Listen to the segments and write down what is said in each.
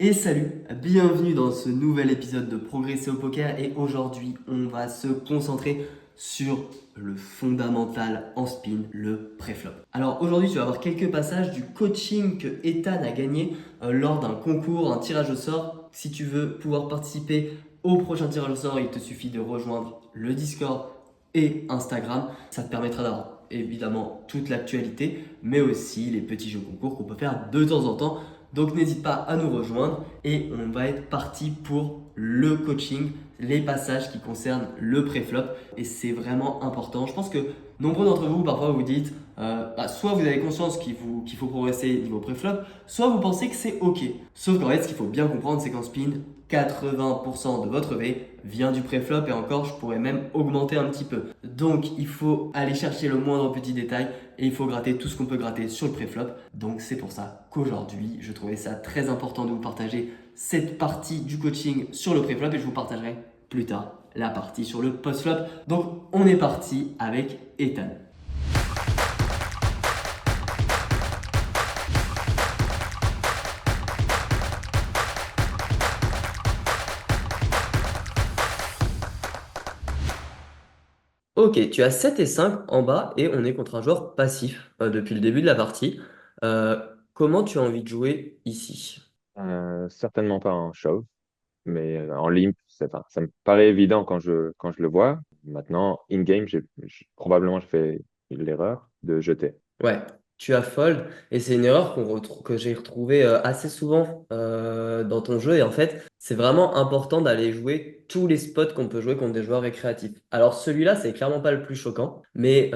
Et salut, bienvenue dans ce nouvel épisode de Progresser au poker et aujourd'hui on va se concentrer sur le fondamental en spin, le préflop. Alors aujourd'hui tu vas avoir quelques passages du coaching que Ethan a gagné lors d'un concours, un tirage au sort. Si tu veux pouvoir participer au prochain tirage au sort, il te suffit de rejoindre le Discord et Instagram. Ça te permettra d'avoir évidemment toute l'actualité, mais aussi les petits jeux concours qu'on peut faire de temps en temps. Donc n'hésite pas à nous rejoindre et on va être parti pour le coaching, les passages qui concernent le préflop et c'est vraiment important. Je pense que nombreux d'entre vous parfois vous dites soit vous avez conscience qu'il faut progresser niveau préflop, soit vous pensez que c'est ok. Sauf qu'en fait ce qu'il faut bien comprendre c'est qu'en spin, 80% de votre V vient du préflop et encore je pourrais même augmenter un petit peu. Donc il faut aller chercher le moindre petit détail et il faut gratter tout ce qu'on peut gratter sur le préflop. Donc c'est pour ça qu'aujourd'hui, je trouvais ça très important de vous partager cette partie du coaching sur le préflop et je vous partagerai plus tard la partie sur le post-flop. Donc on est parti avec Ethan. Ok, tu as 7 et 5 en bas et on est contre un joueur passif depuis le début de la partie. Euh, Comment tu as envie de jouer ici? Certainement pas en shove, mais en limp, enfin, ça me paraît évident quand je le vois. Maintenant, in-game, probablement je fais l'erreur de jeter. Ouais, tu as fold et c'est une erreur que j'ai retrouvée assez souvent dans ton jeu et en fait c'est vraiment important d'aller jouer tous les spots qu'on peut jouer contre des joueurs récréatifs. Alors celui-là c'est clairement pas le plus choquant, mais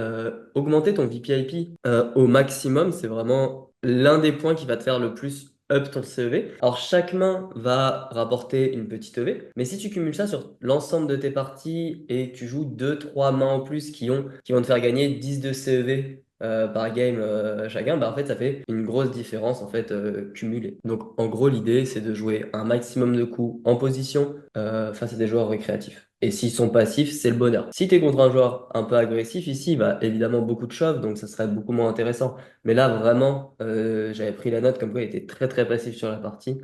augmenter ton VPIP au maximum c'est vraiment l'un des points qui va te faire le plus up ton CEV. Alors chaque main va rapporter une petite EV, mais si tu cumules ça sur l'ensemble de tes parties et que tu joues deux trois mains en plus qui vont te faire gagner 10 de CEV par game chacun, bah en fait ça fait une grosse différence en fait cumulée. Donc en gros l'idée c'est de jouer un maximum de coups en position face à des joueurs récréatifs. Et s'ils sont passifs, c'est le bonheur. Si tu es contre un joueur un peu agressif ici, bah évidemment beaucoup de shove, donc ça serait beaucoup moins intéressant. Mais là vraiment, j'avais pris la note comme quoi il était très très passif sur la partie.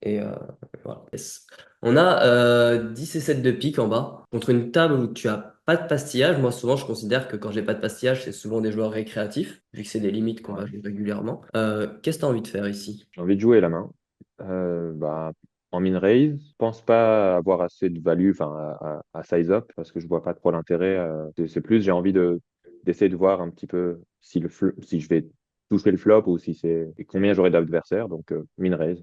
Et voilà. Yes. On a 10 et 7 de pique en bas contre une table où tu as pas de pastillage. Moi, souvent, je considère que quand j'ai pas de pastillage, c'est souvent des joueurs récréatifs, vu que c'est des limites qu'on va Ouais. jouer régulièrement. Qu'est-ce que tu as envie de faire ici? J'ai envie de jouer la main. Bah, en min-raise, je pense pas avoir assez de value, enfin, à size up, parce que je vois pas trop l'intérêt. C'est plus, j'ai envie d'essayer de voir un petit peu si je vais toucher le flop ou si c'est et combien j'aurai d'adversaires. Donc, min-raise.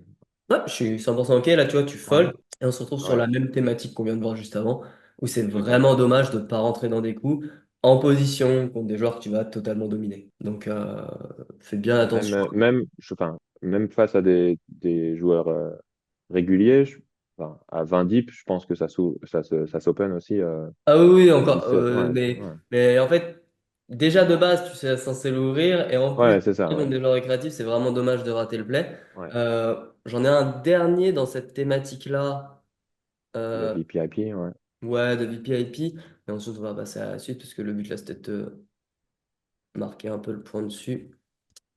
Ouais, je suis 100% ok. Là, tu vois, tu Ouais. fold et on se retrouve sur Ouais. la même thématique qu'on vient de voir juste avant, où c'est Ok. vraiment dommage de ne pas rentrer dans des coups en position contre des joueurs que tu vas totalement dominer. Donc, fais bien attention. Enfin, même face à des joueurs réguliers, enfin, à 20 dips, je pense que ça s'open aussi Ah oui, oui, à encore. 17. Ouais, Mais en fait, déjà de base, tu sais censé l'ouvrir. Et en plus, ouais, c'est ça, contre ouais. des joueurs récréatifs, c'est vraiment dommage de rater le play. Ouais. J'en ai un dernier dans cette thématique-là. De Euh, VPIP, ouais. ouais, de VPIP. Et ensuite, on va passer à la suite, parce que le but là, c'était de te marquer un peu le point dessus.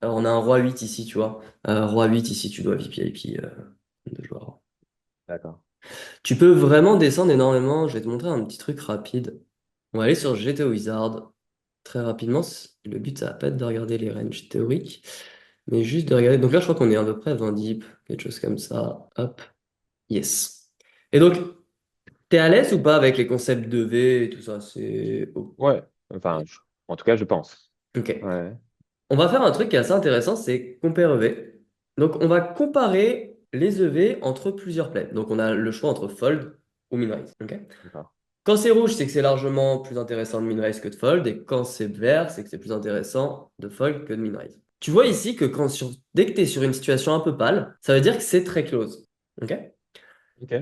Alors, on a un roi 8 ici, tu vois. Roi 8 ici, tu dois VPIP de joueur. D'accord. Tu peux vraiment descendre énormément. Je vais te montrer un petit truc rapide. On va aller sur GT Wizard. Très rapidement, le but, ça va pas être de regarder les ranges théoriques, mais juste de regarder. Donc là, je crois qu'on est à peu près 20 dips, quelque chose comme ça. Hop, yes. Et donc, t'es à l'aise ou pas avec les concepts de V et tout ça? C'est Ouais, enfin, en tout cas, je pense. ok. Ouais, On va faire un truc qui est assez intéressant, c'est compare EV. Donc, on va comparer les EV entre plusieurs plays. Donc, on a le choix entre fold ou min-raise. Ok. d'accord. Quand c'est rouge, c'est que c'est largement plus intéressant de min-raise que de fold. Et quand c'est vert, c'est que c'est plus intéressant de fold que de min-raise. Tu vois ici que dès que tu es sur une situation un peu pâle, ça veut dire que c'est très close. Ok. Ok,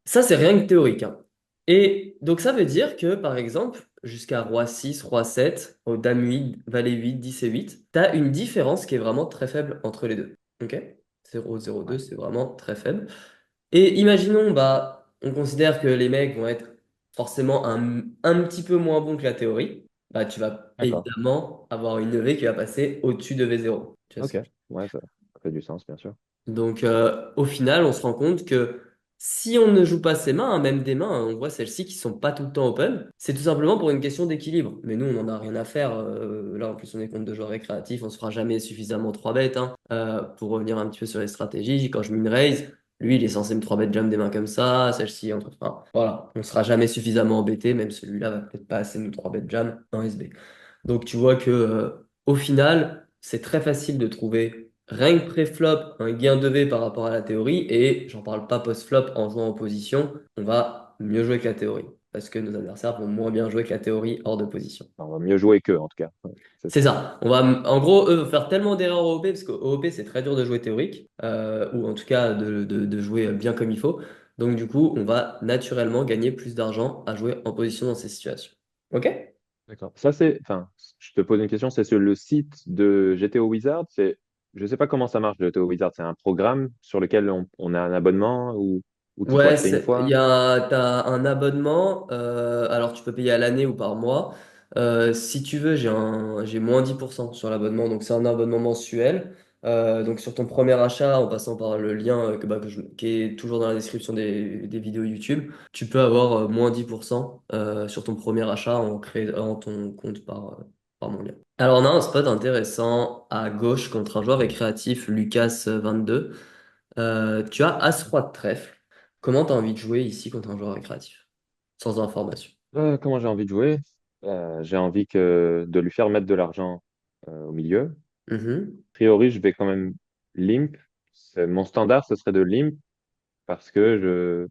Ça, c'est rien que théorique, hein. Et donc, ça veut dire que, par exemple, jusqu'à roi 6, roi 7, au dame 8, valet 8, 10 et 8, tu as une différence qui est vraiment très faible entre les deux. Ok. 0, 0, 2, ouais, c'est vraiment très faible. Et imaginons, bah, on considère que les mecs vont être forcément un petit peu moins bons que la théorie. Bah, tu vas d'accord. évidemment avoir une EV qui va passer au-dessus de V0. Tu vois Ok, ouais, ça fait du sens, bien sûr. Donc, au final, on se rend compte que si on ne joue pas ses mains, hein, même des mains, hein, on voit celles-ci qui sont pas tout le temps open, c'est tout simplement pour une question d'équilibre. Mais nous, on n'en a rien à faire. Là, en plus, on est contre de joueurs récréatifs, on se fera jamais suffisamment 3 bêtes. Hein. Pour revenir un petit peu sur les stratégies, quand je min raise, lui, il est censé me 3 bet jam des mains comme ça, celle-ci, enfin, voilà, on sera jamais suffisamment embêté, même celui-là va peut-être pas assez nous 3 bet jam en SB. Donc, tu vois que, au final, c'est très facile de trouver rien que pré-flop, un gain de V par rapport à la théorie, et j'en parle pas post-flop en jouant en position, on va mieux jouer que la théorie, parce que nos adversaires vont moins bien jouer que la théorie hors de position. Enfin, on va mieux jouer qu'eux, en tout cas. Ouais, c'est C'est ça. ça. On va, en gros, eux, faire tellement d'erreurs au OP, parce qu'au OP, c'est très dur de jouer théorique, ou en tout cas de jouer bien comme il faut. Donc, du coup, on va naturellement gagner plus d'argent à jouer en position dans ces situations. OK? D'accord. Ça, enfin, je te pose une question, c'est sur le site de GTO Wizard. Je ne sais pas comment ça marche, le GTO Wizard. C'est un programme sur lequel on a un abonnement ou qu'il faut Ouais, acheter une fois. t'as un abonnement, alors tu peux payer à l'année ou par mois. Si tu veux, j'ai moins 10% sur l'abonnement, donc c'est un abonnement mensuel. Donc sur ton premier achat, en passant par le lien qui est toujours dans la description des vidéos YouTube, tu peux avoir moins 10% sur ton premier achat en créant ton compte par mon lien. Alors on a un spot intéressant à gauche contre un joueur récréatif, Lucas 22. Tu as As-Roi de trèfle. Comment tu as envie de jouer ici contre un joueur récréatif? Sans information. Comment j'ai envie de jouer? J'ai envie de lui faire mettre de l'argent au milieu. Mhm. A priori, je vais quand même limp. Mon standard, ce serait de limp parce que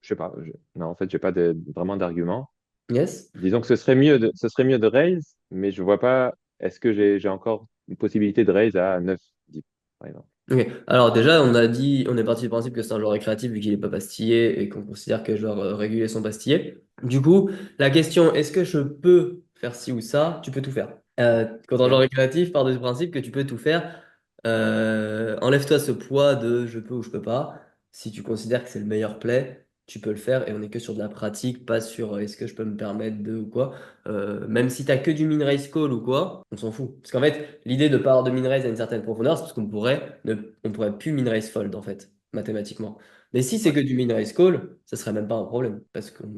je sais pas. Non, en fait, j'ai pas vraiment d'argument. Yes. Disons que ce serait mieux de raise, mais je vois pas. Est-ce que j'ai encore une possibilité de raise à 9 10 par exemple? Ok. Alors déjà, on est parti du principe que c'est un joueur récréatif vu qu'il est pas pastillé et qu'on considère que les joueurs réguliers sont pastillés. Du coup, la question, est-ce que je peux faire ci ou ça? Tu peux tout faire. Quand un joueur Ok. récréatif part du principe que tu peux tout faire, enlève-toi ce poids de je peux ou je peux pas. Si tu considères que c'est le meilleur play, tu peux le faire et on n'est que sur de la pratique, pas sur est-ce que je peux me permettre de ou quoi. Même si t'as que du min raise call ou quoi, on s'en fout. Parce qu'en fait, l'idée de pas avoir de min raise à une certaine profondeur, c'est parce on pourrait plus min raise fold en fait, mathématiquement. Mais si c'est Ouais, que du min raise call, ça serait même pas un problème parce qu'on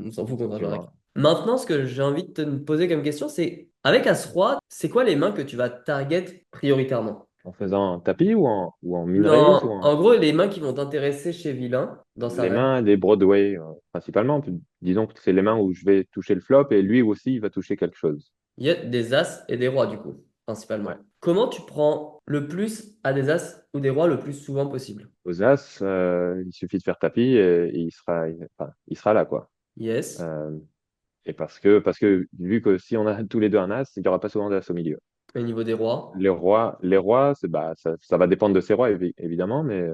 on s'en fout contre un joueur avec. effectivement. Maintenant, ce que j'ai envie de te poser comme question, c'est avec As-Roi, c'est quoi les mains que tu vas target prioritairement? En faisant un tapis ou en min raise ou Non, en en gros, les mains qui vont t'intéresser chez Villain dans sa les range, mains des Broadway principalement. Disons que c'est les mains où je vais toucher le flop et lui aussi il va toucher quelque chose. il y a des As et des Rois du coup, Ouais. principalement. Comment tu prends le plus à des As ou des Rois le plus souvent possible? Aux As, il suffit de faire tapis et enfin, il sera là quoi. Yes. Euh, et parce que vu que si on a tous les deux un As, il n'y aura pas souvent d'As au milieu. Au niveau des Rois. Les rois, ça va dépendre de ces rois, évidemment, mais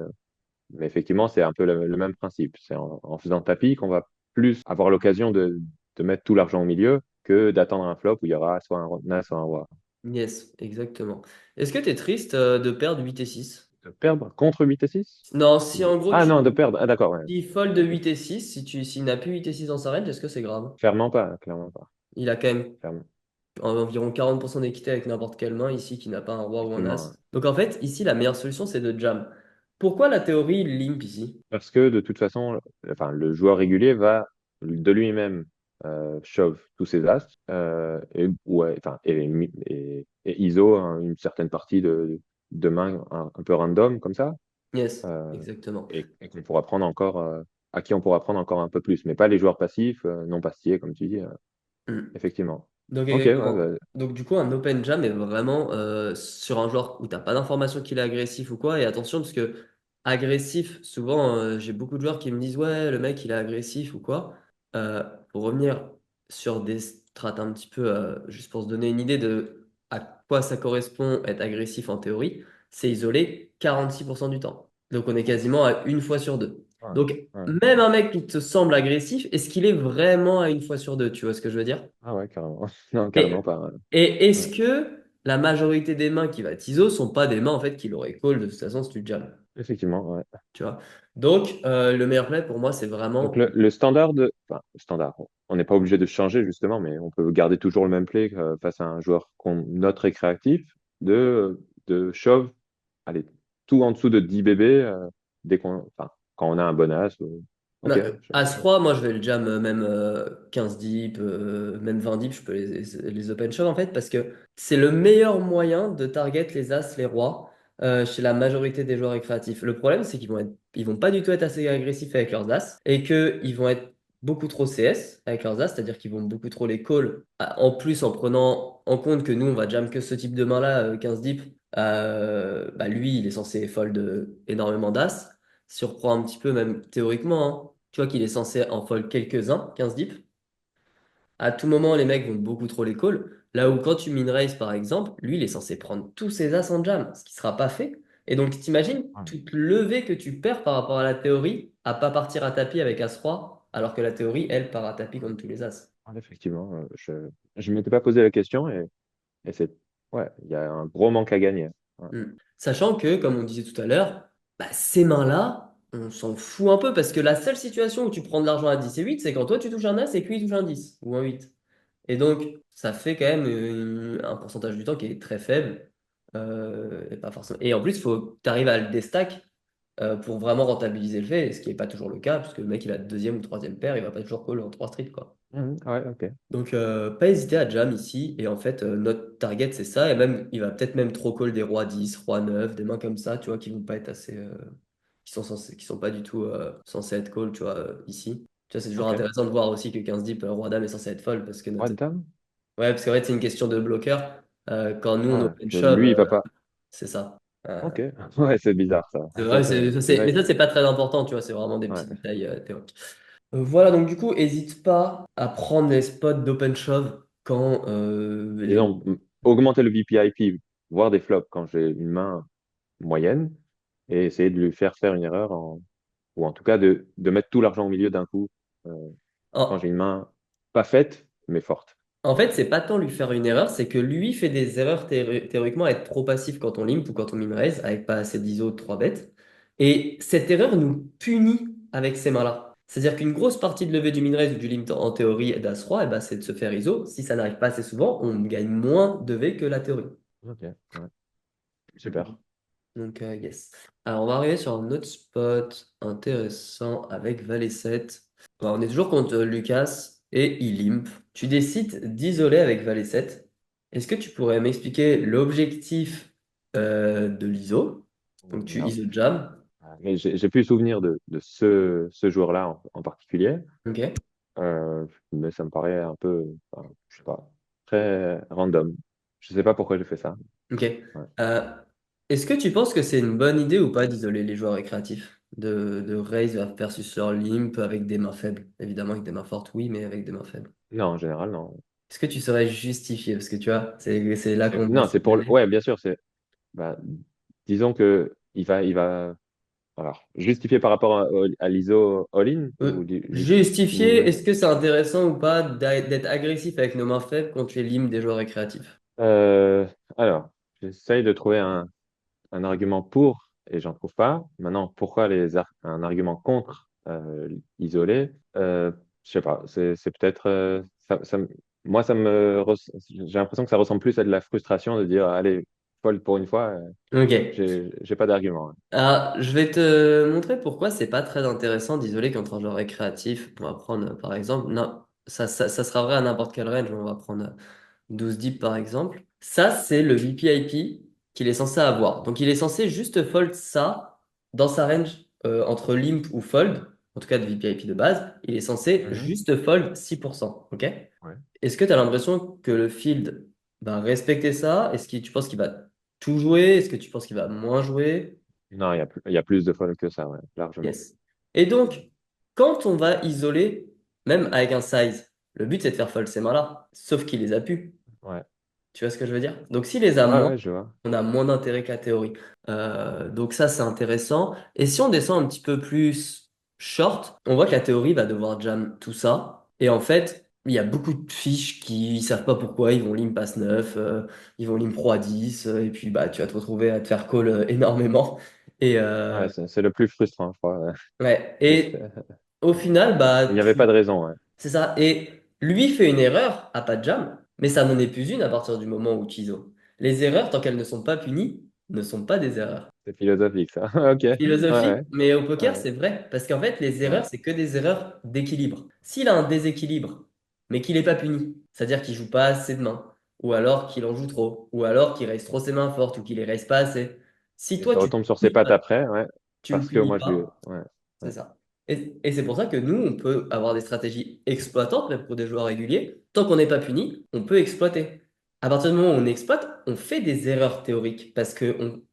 effectivement, c'est un peu le même principe. C'est en faisant tapis qu'on va plus avoir l'occasion de mettre tout l'argent au milieu que d'attendre un flop où il y aura soit un as, soit un roi. Yes, exactement. Est-ce que tu es triste de perdre 8 et 6? De perdre contre 8 et 6? Non, si en gros Ah tu non, de perdre. Ah d'accord, ouais. il fold de 8 et 6, s'il n'a plus 8 et 6 dans sa range, est-ce que c'est grave? Clairement pas, clairement pas. Il a quand même Clairement. environ 40% d'équité avec n'importe quelle main ici qui n'a pas un roi ou un Effectivement, ouais. as. Donc en fait, ici, la meilleure solution, c'est de jam. Pourquoi la théorie limp ici? Parce que de toute façon, enfin, le joueur régulier va de lui-même shove tous ses as et, ouais, enfin, et ISO hein, une certaine partie de main un peu random comme ça. Yes, euh, exactement. et qu'on pourra prendre encore, à qui on pourra prendre encore un peu plus, mais pas les joueurs passifs, non pastillés, comme tu dis, Hmm. effectivement. Donc Ok, ouais, exactement. Donc du coup, un open jam est vraiment sur un joueur où t'as pas d'information qu'il est agressif ou quoi. Et attention, parce que agressif, souvent, j'ai beaucoup de joueurs qui me disent, ouais, le mec, il est agressif ou quoi. Pour revenir sur des strates un petit peu, juste pour se donner une idée de à quoi ça correspond être agressif en théorie, c'est isolé 46% du temps. Donc on est quasiment à une fois sur deux. ouais, Donc ouais. même un mec qui te semble agressif, est-ce qu'il est vraiment à une fois sur deux? Tu vois ce que je veux dire? Ah ouais, carrément. Non, carrément Et, pas. Ouais. et est-ce Ouais. que la majorité des mains qui va TISO sont pas des mains en fait qui l'auraient call de toute façon si tu jam, Effectivement, ouais. tu vois? Donc le meilleur play pour moi c'est Donc vraiment le standard enfin, le standard, on n'est pas obligé de changer justement, mais on peut garder toujours le même play face à un joueur qu'on note très créatif de shove, allez, tout en dessous de 10 bébés, enfin, quand on a un bon as. Ok. As-Roi, moi je vais le jam même 15 deep, même 20 deep, je peux les open shove en fait, parce que c'est le meilleur moyen de target les As, les Rois, chez la majorité des joueurs récréatifs. Le problème, c'est ils vont pas du tout être assez agressifs avec leurs As, et qu'ils vont être beaucoup trop CS avec leurs As, c'est-à-dire qu'ils vont beaucoup trop les call, en plus en prenant en compte que nous on va jam que ce type de main-là, 15 deep, bah lui il est censé fold énormément d'As, surprend un petit peu même théoriquement, hein. Tu vois qu'il est censé en fold quelques-uns, 15 dips. À tout moment, les mecs vont beaucoup trop les call. Là où quand tu min raise, par exemple, lui, il est censé prendre tous ses as en jam, ce qui sera pas fait. Et donc, t'imagines Ouais. toute levée que tu perds par rapport à la théorie à pas partir à tapis avec as-roi, alors que la théorie, elle, part à tapis contre tous les as. Ouais, effectivement, je m'étais pas posé la question et ouais, il y a un gros manque à gagner. Ouais. Sachant que, comme on disait tout à l'heure, bah, ces mains-là, on s'en fout un peu parce que la seule situation où tu prends de l'argent à 10 et 8, c'est quand toi tu touches un as et que lui il touche un 10 ou un 8. Et donc, ça fait quand même un pourcentage du temps qui est très faible. Et, pas forcément... et en plus, il faut que tu arrives à le déstack pour vraiment rentabiliser le fait, ce qui n'est pas toujours le cas, parce que le mec il a deuxième ou troisième paire, il va pas toujours call en 3 streets, quoi. Ouais, ok. Donc, pas hésiter à jam ici. Et en fait, notre target, c'est ça. Et même, il va peut-être même trop call des rois 10 rois 9 des mains comme ça, tu vois, qui vont pas être assez. Qui sont pas du tout censés être call, tu vois, ici. Tu vois, c'est toujours Ok. intéressant de voir aussi que 15 deep, roi dame est censé être fold parce que notre. Roi de dame? Ouais, parce qu'en fait, c'est une question de bloqueur. Quand nous, on Ouais, open shove, lui, il va pas. c'est ça. Ok. Ouais, c'est bizarre ça. C'est Ça, vrai, mais ça, c'est pas très important, tu vois, c'est vraiment des petits ouais. détails théoriques. Voilà, donc du coup, hésite pas à prendre les spots d'open shove quand les. Disons, augmenter le VPIP, voir des flops quand j'ai une main moyenne et essayer de lui faire une erreur ou en tout cas de mettre tout l'argent au milieu d'un coup euh, quand j'ai En, une main pas faite mais forte. en fait, c'est pas tant lui faire une erreur, c'est que lui fait des erreurs théoriquement à être trop passif quand on limp ou quand on min raise, avec pas assez d'ISO de 3 bêtes. Et cette erreur nous punit avec ces mains-là. C'est-à-dire qu'une grosse partie de levée du min raise ou du limp en théorie d'As-Roi, eh ben, c'est de se faire ISO. Si ça n'arrive pas assez souvent, on gagne moins de V que la théorie. Ok, ouais. Super. Donc, yes. Alors, on va arriver sur un autre spot intéressant avec Valet 7. Bon, on est toujours contre Lucas et il limp. Tu décides d'isoler avec Valet 7. Est-ce que tu pourrais m'expliquer l'objectif de l'ISO? Donc, tu Non. ISO jam. Mais j'ai plus souvenir de ce joueur-là en particulier. Ok. Mais ça me paraît un peu, enfin, je sais pas, très random. Je sais pas pourquoi j'ai fait ça. Ok. Ouais. Euh, est-ce que tu penses que c'est une bonne idée ou pas d'isoler les joueurs récréatifs? De raise versus leur limp avec des mains faibles? Évidemment, avec des mains fortes, oui, mais avec des mains faibles. Non, en général, non. Est-ce que tu saurais justifier? Parce que tu vois, c'est là qu'on doit Non, c'est pour s'engueuler. ouais, bien sûr, bah, disons que il va, alors, justifier par rapport à l'ISO all-in ou Justifier, même, est-ce que c'est intéressant ou pas d'être agressif avec nos mains faibles contre les limes des joueurs récréatifs? euh, alors, j'essaye de trouver un argument pour et j'en trouve pas. Maintenant, pourquoi un argument contre isolé? Je sais pas. C'est peut-être moi j'ai l'impression que ça ressemble plus à de la frustration de dire allez fold pour une fois. Ok. J'ai pas d'argument. Alors, je vais te montrer pourquoi c'est pas très intéressant d'isoler contre un joueur récréatif. On va prendre, par exemple, non, ça sera vrai à n'importe quel range. On va prendre 12 deep, par exemple. Ça, c'est le VPIP qu'il est censé avoir. Donc, il est censé juste fold ça dans sa range entre limp ou fold, en tout cas de VPIP de base. Il est censé Mhm. juste fold 6%. Ok? Ouais. Est-ce que tu as l'impression que le field va respecter ça? Est-ce que tu penses qu'il va tout jouer? Est-ce que tu penses qu'il va moins jouer? Non, il y a plus de fold que ça, ouais, largement. Yes. Et donc, quand on va isoler, même avec un size, le but c'est de faire fold ces mains-là, sauf qu'il les a pu. Ouais. Tu vois ce que je veux dire? Donc, s'il les a Ouais, moins, ouais, je vois. on a moins d'intérêt que la théorie. Donc, ça c'est intéressant. Et si on descend un petit peu plus short, on voit que la théorie va devoir jam tout ça. Et en fait, il y a beaucoup de fiches qui savent pas pourquoi ils vont limp pass 9, ils vont limp roi 10, et puis bah, tu vas te retrouver à te faire call énormément. Et, Ouais, c'est le plus frustrant, je crois. Ouais. ouais. J'espère. Et au final, Il bah, n'y avait pas de raison, ouais. c'est ça. Et lui fait une erreur à pas de jam, mais ça n'en est plus une à partir du moment où tu ISO. Les erreurs, tant qu'elles ne sont pas punies, ne sont pas des erreurs. C'est philosophique, ça. Ok. Ouais, Philosophique, ouais, mais au poker, ouais, c'est vrai. Parce qu'en fait, les ouais. erreurs, c'est que des erreurs d'équilibre. S'il a un déséquilibre, mais qu'il n'est pas puni, c'est-à-dire qu'il joue pas assez de mains, ou alors qu'il en joue trop, ou alors qu'il reste trop ses mains fortes, ou qu'il les reste pas assez. Si Et toi, ça tu retombe sur ses punis pattes pas, après, ouais. tu le Parce que punis moi, je lui. pas, Ouais, c'est ouais. ça. Et c'est pour ça que nous, on peut avoir des stratégies exploitantes, même pour des joueurs réguliers. Tant qu'on n'est pas puni, on peut exploiter. À partir du moment où on exploite, on fait des erreurs théoriques,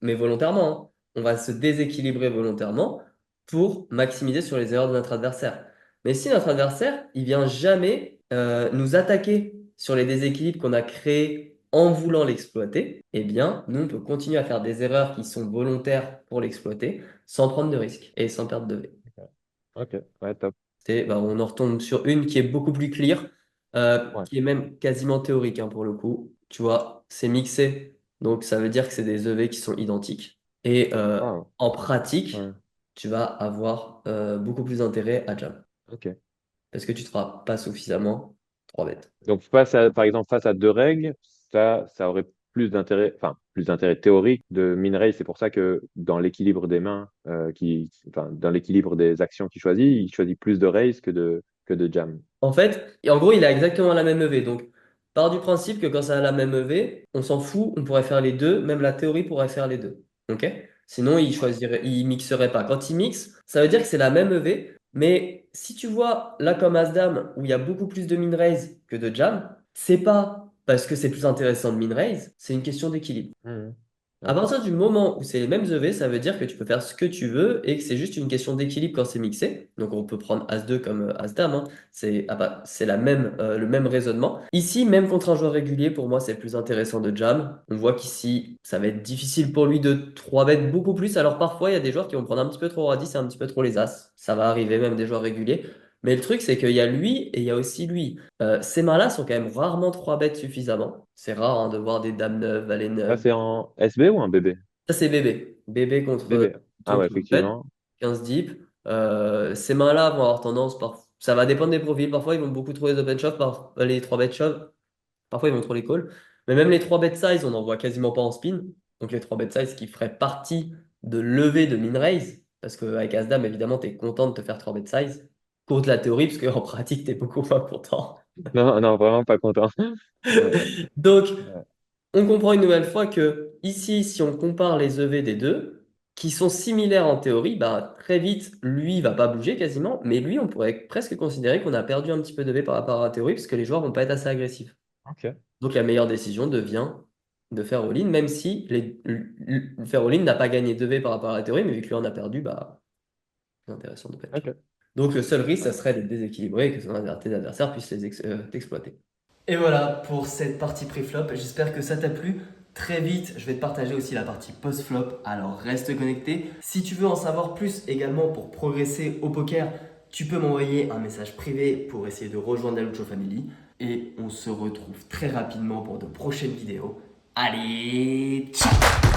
mais volontairement, hein. On va se déséquilibrer volontairement pour maximiser sur les erreurs de notre adversaire. Mais si notre adversaire, il vient jamais nous attaquer sur les déséquilibres qu'on a créés en voulant l'exploiter, eh bien, nous, on peut continuer à faire des erreurs qui sont volontaires pour l'exploiter sans prendre de risques et sans perdre de V. Ok, ouais, top. On en retombe sur une qui est beaucoup plus clear, Ouais. qui est même quasiment théorique hein, pour le coup. Tu vois, c'est mixé, donc ça veut dire que c'est des EV qui sont identiques. Et Wow. en Ouais. pratique, tu vas avoir beaucoup plus d'intérêt à jam, Ok. parce que tu ne feras pas suffisamment 3 bêtes. Donc, par exemple, face à deux règles, ça aurait plus d'intérêt, enfin, plus d'intérêt théorique de min raise. C'est pour ça que dans l'équilibre des mains, enfin, dans l'équilibre des actions qu'il choisit, il choisit plus de raise que de jam. En fait, et en gros, il a exactement la même EV. Donc, part du principe que quand ça a la même EV, on s'en fout, on pourrait faire les deux, même la théorie pourrait faire les deux. OK? Sinon, il mixerait pas. Quand il mixe, ça veut dire que c'est la même EV, mais si tu vois là comme As-Dame, où il y a beaucoup plus de min raise que de jam, c'est pas parce que c'est plus intéressant de min raise, c'est une question d'équilibre. Mhm. À Ok. partir du moment où c'est les mêmes EV, ça veut dire que tu peux faire ce que tu veux et que c'est juste une question d'équilibre quand c'est mixé. Donc on peut prendre As-2 comme As-Dame, hein. C'est le même raisonnement. Ici, même contre un joueur régulier, pour moi, c'est plus intéressant de jam. On voit qu'ici, ça va être difficile pour lui de 3 bet beaucoup plus. Alors parfois, il y a des joueurs qui vont prendre un petit peu trop Roi 10 et un petit peu trop les As. Ça va arriver, même des joueurs réguliers. Mais le truc, c'est qu'il y a lui et il y a aussi lui. Ces mains-là sont quand même rarement 3 bêtes suffisamment. C'est rare hein, de voir des dames 9, valet Ça, 9. c'est en SB ou en BB? Ça, c'est bébé. Bébé contre BB. Ah ouais, contre Ben, effectivement. 15 deep. Ces mains-là vont avoir tendance, ça va dépendre des profils. Parfois, ils vont beaucoup trop les open shove, les 3 bet shove. Parfois, ils vont trop les call. Mais même les 3 bet size, on n'en voit quasiment pas en spin. Donc, les 3 bet size qui feraient partie de levée de min raise. Parce qu'avec As-Dame, évidemment, tu es content de te faire 3 bet size. Contre la théorie, parce qu'en pratique, tu es beaucoup moins content. Non, non, vraiment pas content. Ouais, Donc, ouais. on comprend une nouvelle fois que ici, si on compare les EV des deux, qui sont similaires en théorie, bah, très vite, lui, il va pas bouger quasiment, mais lui, on pourrait presque considérer qu'on a perdu un petit peu d'EV par rapport à la théorie, parce que les joueurs vont pas être assez agressifs. Ok. Donc la meilleure décision devient de faire all-in, même si faire all-in n'a pas gagné d'EV par rapport à la théorie, mais vu que lui en a perdu, bah, c'est intéressant de pas être. Ok. Donc le seul risque, ça Ouais. serait d'être déséquilibré et que tes adversaires puissent t'exploiter. Et voilà pour cette partie pré-flop. J'espère que ça t'a plu. Très vite, je vais te partager aussi la partie post-flop. Alors reste connecté. Si tu veux en savoir plus également pour progresser au poker, tu peux m'envoyer un message privé pour essayer de rejoindre la Lucho Family. Et on se retrouve très rapidement pour de prochaines vidéos. Allez, ciao!